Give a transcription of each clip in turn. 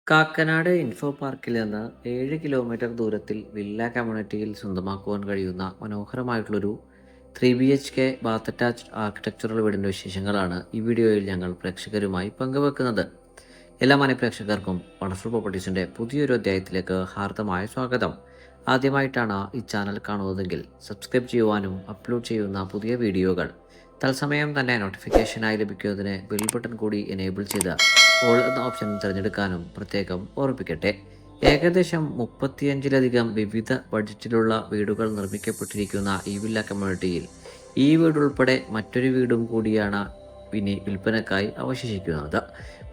Kakkanad info പാർക്കിൽ നിന്ന് 7 kilometre ദൂരത്തിൽ വില്ല കമ്മ്യൂണിറ്റിയിൽ സ്വന്തമാക്കുവാൻ കഴിയുന്ന മനോഹരമായിട്ടുള്ളൊരു 3 BHK ബാത്ത് അറ്റാച്ച്ഡ് ആർക്കിടെക്ചറൽ വീടിൻ്റെ വിശേഷങ്ങളാണ് ഈ വീഡിയോയിൽ ഞങ്ങൾ പ്രേക്ഷകരുമായി പങ്കുവെക്കുന്നത്. എല്ലാ പ്രേക്ഷകർക്കും വണ്ടർഫുൾ പ്രോപ്പർട്ടീസിൻ്റെ പുതിയൊരു അധ്യായത്തിലേക്ക് ഹാർദമായ സ്വാഗതം. ആദ്യമായിട്ടാണ് ഈ ചാനൽ കാണുന്നതെങ്കിൽ സബ്സ്ക്രൈബ് ചെയ്യുവാനും അപ്ലോഡ് ചെയ്യുന്ന പുതിയ വീഡിയോകൾ തത്സമയം തന്നെ നോട്ടിഫിക്കേഷനായി ലഭിക്കുന്നതിന് ബെൽ ബട്ടൺ കൂടി എനേബിൾ ചെയ്ത് ഓൾ എന്ന ഓപ്ഷൻ തിരഞ്ഞെടുക്കാനും പ്രത്യേകം ഓർമ്മിപ്പിക്കട്ടെ. ഏകദേശം 35ലധികം വിവിധ ബഡ്ജറ്റിലുള്ള വീടുകൾ നിർമ്മിക്കപ്പെട്ടിരിക്കുന്ന ഈ വില്ല കമ്മ്യൂണിറ്റിയിൽ ഈ വീടുൾപ്പെടെ മറ്റൊരു വീടും കൂടിയാണ് ഇനി വിൽപ്പനക്കായി അവശേഷിക്കുന്നത്.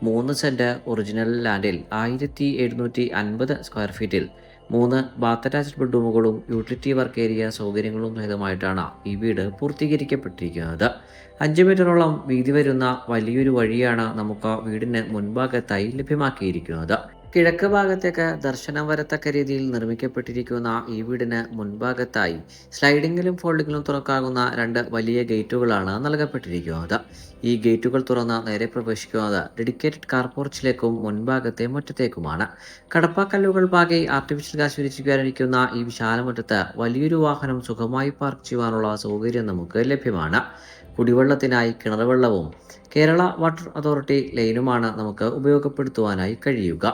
3 സെന്റ് ഒറിജിനൽ ലാൻഡിൽ 1750 സ്ക്വയർ ഫീറ്റിൽ 3 ബാത്ത് അറ്റാച്ച്ഡ് ബെഡ്റൂമുകളും യൂട്ടിലിറ്റി വർക്ക് ഏരിയ സൗകര്യങ്ങളും സഹിതമായിട്ടാണ് ഈ വീട് പൂർത്തീകരിക്കപ്പെട്ടിരിക്കുന്നത്. 5 മീറ്ററോളം വീതി വരുന്ന വലിയൊരു വഴിയാണ് നമുക്ക് വീടിന് മുൻഭാഗത്തായി ലഭ്യമാക്കിയിരിക്കുന്നത്. കിഴക്ക് ഭാഗത്തേക്ക് ദർശനം വരത്തക്ക രീതിയിൽ നിർമ്മിക്കപ്പെട്ടിരിക്കുന്ന ഈ വീടിന് മുൻഭാഗത്തായി സ്ലൈഡിങ്ങിലും ഫോൾഡിങ്ങിലും തുറക്കാകുന്ന 2 വലിയ ഗേറ്റുകളാണ് നൽകപ്പെട്ടിരിക്കുന്നത്. ഈ ഗേറ്റുകൾ തുറന്ന് നേരെ പ്രവേശിക്കുന്നത് ഡെഡിക്കേറ്റഡ് കാർ പോർച്ചിലേക്കും മുൻഭാഗത്തെ മുറ്റത്തേക്കുമാണ്. കടപ്പാക്കല്ലുകൾ പാകി ആർട്ടിഫിഷ്യൽ ഗ്യാസ് വിരിച്ചിരിക്കുന്ന ഈ വിശാലമുറ്റത്ത് വലിയൊരു വാഹനം സുഖമായി പാർക്ക് ചെയ്യുവാനുള്ള സൗകര്യം നമുക്ക് ലഭ്യമാണ്. കുടിവെള്ളത്തിനായി കിണർവെള്ളവും കേരള വാട്ടർ അതോറിറ്റി ലൈനുമാണ് നമുക്ക് ഉപയോഗപ്പെടുത്തുവാനായി കഴിയുക.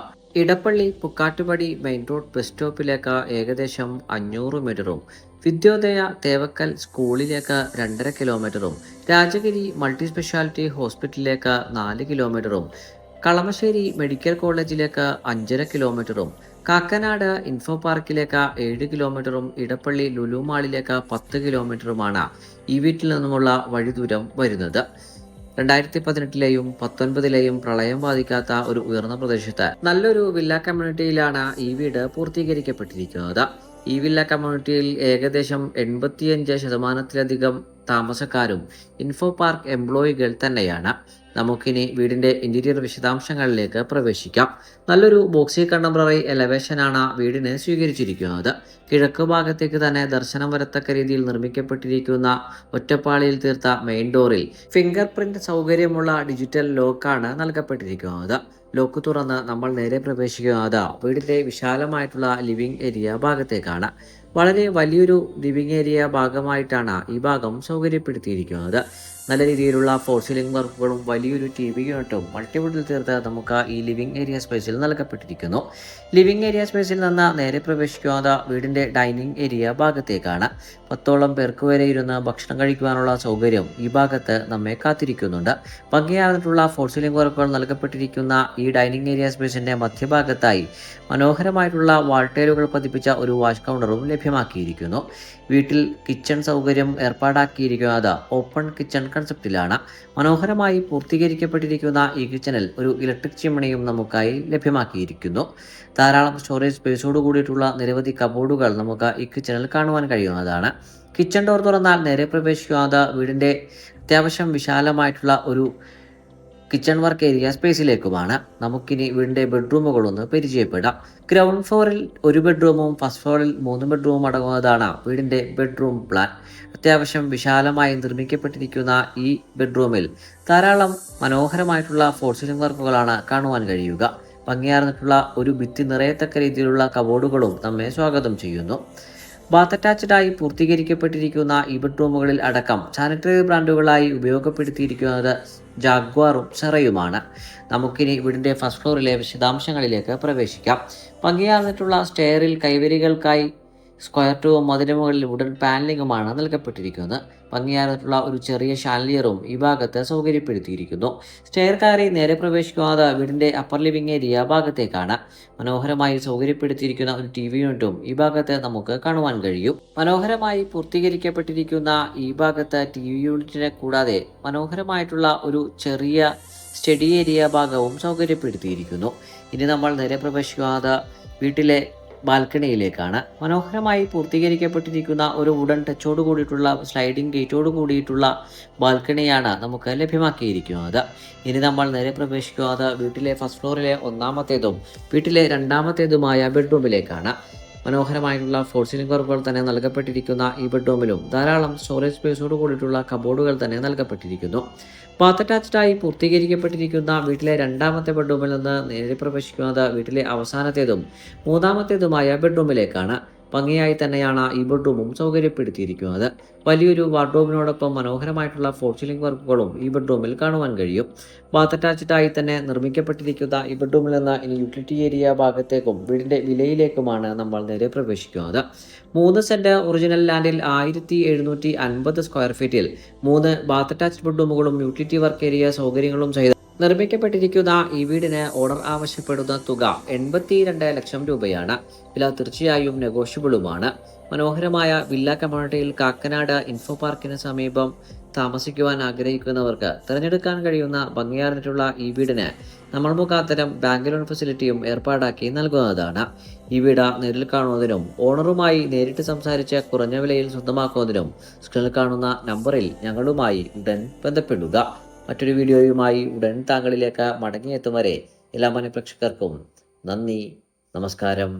Edappally Pukkattupady main road bus സ്റ്റോപ്പിലേക്ക് ഏകദേശം 500 മീറ്ററും വിദ്യോദയ തേവക്കൽ സ്കൂളിലേക്ക് 2.5 കിലോമീറ്ററും രാജഗിരി മൾട്ടി സ്പെഷ്യാലിറ്റി ഹോസ്പിറ്റലിലേക്ക് 4 കിലോമീറ്ററും കളമശ്ശേരി മെഡിക്കൽ കോളേജിലേക്ക് 5.5 കിലോമീറ്ററും കാക്കനാട് ഇൻഫോ പാർക്കിലേക്ക് 7 കിലോമീറ്ററും ഇടപ്പള്ളി ലുലു മാളിലേക്ക് 10 കിലോമീറ്ററുമാണ് ഈ വീട്ടിൽ നിന്നുമുള്ള വഴിദൂരം വരുന്നത്. 2018ലെയും 19ലെയും പ്രളയം ബാധിക്കാത്ത ഒരു ഉയർന്ന പ്രദേശത്ത് നല്ലൊരു വില്ല കമ്മ്യൂണിറ്റിയിലാണ് ഈ വീട് പൂർത്തീകരിക്കപ്പെട്ടിരിക്കുന്നത്. ഈ വില്ല കമ്മ്യൂണിറ്റിയിൽ ഏകദേശം 85% താമസക്കാരും ഇൻഫോ പാർക്ക് എംപ്ലോയികൾ തന്നെയാണ്. നമുക്കിനി വീടിന്റെ ഇന്റീരിയർ വിശദാംശങ്ങളിലേക്ക് പ്രവേശിക്കാം. നല്ലൊരു ബോക്സി കണ്ടംപററി എലവേഷനാണ് വീടിന് സ്വീകരിച്ചിരിക്കുന്നത്. കിഴക്ക് ഭാഗത്തേക്ക് തന്നെ ദർശനം വരത്തക്ക രീതിയിൽ നിർമ്മിക്കപ്പെട്ടിരിക്കുന്ന ഒറ്റപ്പാളിയിൽ തീർത്ത മെയിൻ ഡോറിൽ ഫിംഗർ പ്രിന്റ് സൗകര്യമുള്ള ഡിജിറ്റൽ ലോക്കാണ് നൽകപ്പെട്ടിരിക്കുന്നത്. ലോക്ക് തുറന്ന് നമ്മൾ നേരെ പ്രവേശിക്കുന്നത് വീടിന്റെ വിശാലമായിട്ടുള്ള ലിവിംഗ് ഏരിയ ഭാഗത്തേക്കാണ്. വളരെ വലിയൊരു ലിവിംഗ് ഏരിയ ഭാഗമായിട്ടാണ് ഈ ഭാഗം സൗകര്യപ്പെടുത്തിയിരിക്കുന്നത്. നല്ല രീതിയിലുള്ള ഫോർ സീലിംഗ് വർക്കുകളും വലിയൊരു TV യൂണിറ്റും മൾട്ടിവുഡിൽ തീർത്ത് നമുക്ക് ഈ ലിവിംഗ് ഏരിയ സ്പേസിൽ നൽകപ്പെട്ടിരിക്കുന്നു. ലിവിംഗ് ഏരിയ സ്പേസിൽ നിന്ന് നേരെ പ്രവേശിക്കുന്നത് വീടിന്റെ ഡൈനിങ് ഏരിയ ഭാഗത്തേക്കാണ്. 10ഓളം പേർക്ക് വരെ ഇരുന്ന് ഭക്ഷണം കഴിക്കുവാനുള്ള സൗകര്യം ഈ ഭാഗത്ത് നമ്മെ കാത്തിരിക്കുന്നുണ്ട്. ഭംഗിയാർന്നിട്ടുള്ള ഫോർ സീലിംഗ് വർക്കുകൾ നൽകപ്പെട്ടിരിക്കുന്ന ഈ ഡൈനിങ് ഏരിയ സ്പേസിന്റെ മധ്യഭാഗത്തായി മനോഹരമായിട്ടുള്ള വാൾട്ടേലുകൾ പതിപ്പിച്ച ഒരു വാഷ് കൗണ്ടറും ലഭ്യമാക്കിയിരിക്കുന്നു. വീട്ടിൽ കിച്ചൺ സൗകര്യം ഏർപ്പാടാക്കിയിരിക്കുന്നത് ഓപ്പൺ കിച്ചൺ കൺസെപ്റ്റിലാണ്. മനോഹരമായി പൂർത്തീകരിക്കപ്പെട്ടിരിക്കുന്ന ഈ കിച്ചണിൽ ഒരു ഇലക്ട്രിക് ചിമ്മിണിയും നമുക്കായി ലഭ്യമാക്കിയിരിക്കുന്നു. ധാരാളം സ്റ്റോറേജ് സ്പേസോട് കൂടിയിട്ടുള്ള നിരവധി കബോർഡുകൾ നമുക്ക് ഈ കിച്ചണിൽ കാണുവാൻ കഴിയുന്നതാണ്. കിച്ചൺ ഡോർ തുറന്നാൽ നേരെ പ്രവേശിക്കുന്നത് വീടിൻ്റെ അത്യാവശ്യം വിശാലമായിട്ടുള്ള ഒരു കിച്ചൺ വർക്ക് ഏരിയ സ്പേസിലേക്കുമാണ്. നമുക്കിനി വീടിൻ്റെ ബെഡ്റൂമുകളൊന്ന് പരിചയപ്പെടാം. ഗ്രൗണ്ട് ഫ്ലോറിൽ 1 ബെഡ്റൂമും ഫസ്റ്റ് ഫ്ലോറിൽ 3 ബെഡ്റൂമും അടങ്ങുന്നതാണ് വീടിൻ്റെ ബെഡ്റൂം പ്ലാൻ. അത്യാവശ്യം വിശാലമായി നിർമ്മിക്കപ്പെട്ടിരിക്കുന്ന ഈ ബെഡ്റൂമിൽ ധാരാളം മനോഹരമായിട്ടുള്ള ഫോർ സീലിംഗ് വർക്കുകളാണ് കാണുവാൻ കഴിയുക. ഭംഗിയാർന്നിട്ടുള്ള ഒരു ഭിത്തി നിറയത്തക്ക രീതിയിലുള്ള കബോർഡുകളും നമ്മെ സ്വാഗതം ചെയ്യുന്നു. ബാത്ത് അറ്റാച്ച്ഡായി പൂർത്തീകരിക്കപ്പെട്ടിരിക്കുന്ന ഈ ബെഡ്റൂമുകളിൽ അടക്കം സാനിറ്ററി ബ്രാൻഡുകളായി ഉപയോഗപ്പെടുത്തിയിരിക്കുന്നത് ജാഗ്വാറും സെറയുമാണ്. നമുക്കിനി വീടിൻ്റെ ഫസ്റ്റ് ഫ്ലോറിലെ വിശദാംശങ്ങളിലേക്ക് പ്രവേശിക്കാം. ഭംഗിയാർന്നിട്ടുള്ള സ്റ്റെയറിൽ കൈവരികൾക്കായി സ്ക്വയർ ട്യൂബും അതിന് മുകളിൽ വുഡൻ പാനലിങ്ങുമാണ് നൽകപ്പെട്ടിരിക്കുന്നത്. ഭംഗിയാർന്നിട്ടുള്ള ഒരു ചെറിയ ഷാൻലിയറും ഈ ഭാഗത്ത് സൗകര്യപ്പെടുത്തിയിരിക്കുന്നു. സ്റ്റെയർ കയറി നേരെ പ്രവേശിക്കുന്നത് വീടിൻ്റെ അപ്പർ ലിവിംഗ് ഏരിയ ഭാഗത്തേക്കാണ്. മനോഹരമായി സൗകര്യപ്പെടുത്തിയിരിക്കുന്ന ഒരു TV യൂണിറ്റും ഈ ഭാഗത്ത് നമുക്ക് കാണുവാൻ കഴിയും. മനോഹരമായി പൂർത്തീകരിക്കപ്പെട്ടിരിക്കുന്ന ഈ ഭാഗത്ത് TV യൂണിറ്റിനെ കൂടാതെ മനോഹരമായിട്ടുള്ള ഒരു ചെറിയ സ്റ്റഡി ഏരിയ ഭാഗവും സൗകര്യപ്പെടുത്തിയിരിക്കുന്നു. ഇനി നമ്മൾ നേരെ പ്രവേശിക്കുന്നത് വീട്ടിലെ ബാൽക്കണിയിലേക്കാണ്. മനോഹരമായി പൂർത്തീകരിക്കപ്പെട്ടിരിക്കുന്ന ഒരു വുഡൻ ടച്ചോട് കൂടിയിട്ടുള്ള സ്ലൈഡിംഗ് ഗേറ്റോട് കൂടിയിട്ടുള്ള ബാൽക്കണിയാണ് നമുക്ക് ലഭ്യമാക്കിയിരിക്കുന്നത്. ഇനി നമ്മൾ നേരെ പ്രവേശിക്കുന്നത് വീട്ടിലെ ഫസ്റ്റ് ഫ്ലോറിലെ 1ാമത്തേതും വീട്ടിലെ 2ാമത്തേതുമായ ബെഡ്റൂമിലേക്കാണ്. മനോഹരമായിട്ടുള്ള ഫോർ സീലിംഗ് വർക്കുകൾ തന്നെ നൽകപ്പെട്ടിരിക്കുന്ന ഈ ബെഡ്റൂമിലും ധാരാളം സ്റ്റോറേജ് സ്പേസോട് കൂടിയിട്ടുള്ള കബോർഡുകൾ തന്നെ നൽകപ്പെട്ടിരിക്കുന്നു. ബാത്ത് അറ്റാച്ച്ഡായി പൂർത്തീകരിക്കപ്പെട്ടിരിക്കുന്ന വീട്ടിലെ രണ്ടാമത്തെ ബെഡ്റൂമിൽ നിന്ന് നേരെ പ്രവേശിക്കുന്നത് വീട്ടിലെ അവസാനത്തേതും മൂന്നാമത്തേതുമായ ബെഡ്റൂമിലേക്കാണ്. ഭംഗിയായി തന്നെയാണ് ഈ ബെഡ്റൂമും സൗകര്യപ്പെടുത്തിയിരിക്കുന്നത്. വലിയൊരു വാർഡ്രോബിനോടൊപ്പം മനോഹരമായിട്ടുള്ള ഫോർ സീലിംഗ് വർക്കുകളും ഈ ബെഡ്റൂമിൽ കാണുവാൻ കഴിയും. ബാത്ത് അറ്റാച്ച്ഡായി തന്നെ നിർമ്മിക്കപ്പെട്ടിരിക്കുന്ന ഈ ബെഡ്റൂമിൽ നിന്ന് ഇനി യൂട്ടിലിറ്റി ഏരിയ ഭാഗത്തേക്കും വീടിൻ്റെ വിലയിലേക്കുമാണ് നമ്മൾ നേരെ പ്രവേശിക്കുന്നത്. 3 സെന്റ് ഒറിജിനൽ ലാൻഡിൽ 1750 സ്ക്വയർ ഫീറ്റിൽ 3 ബാത്ത് അറ്റാച്ച്ഡ് ബെഡ്റൂമുകളും യൂട്ടിലിറ്റി വർക്ക് ഏരിയ സൗകര്യങ്ങളും ചെയ്ത് നിർമ്മിക്കപ്പെട്ടിരിക്കുന്ന ഈ വീടിന് ഓണർ ആവശ്യപ്പെടുന്ന തുക 82 ലക്ഷം രൂപയാണ്. വില തീർച്ചയായും നെഗോഷ്യബിളുമാണ്. മനോഹരമായ വില്ല കമ്മ്യൂണിറ്റിയിൽ കാക്കനാട് ഇൻഫോ പാർക്കിന് സമീപം താമസിക്കുവാൻ ആഗ്രഹിക്കുന്നവർക്ക് തിരഞ്ഞെടുക്കാൻ കഴിയുന്ന ഭംഗിയാർന്നിട്ടുള്ള ഈ വീടിന് നമ്മൾ മുഖാന്തരം ബാങ്ക് ലോൺ ഫെസിലിറ്റിയും ഏർപ്പാടാക്കി നൽകുന്നതാണ്. ഈ വീട് നേരിൽ കാണുന്നതിനും ഓണറുമായി നേരിട്ട് സംസാരിച്ച് കുറഞ്ഞ വിലയിൽ സ്വന്തമാക്കുന്നതിനും സ്ക്രീനിൽ കാണുന്ന നമ്പറിൽ ഞങ്ങളുമായി ഉടൻ ബന്ധപ്പെടുക. മറ്റൊരു വീഡിയോയുമായി ഉടൻ താങ്കളിലേക്ക് മടങ്ങിയെത്തും വരെ എല്ലാ മനഃപ്രേക്ഷകർക്കും നന്ദി, നമസ്കാരം.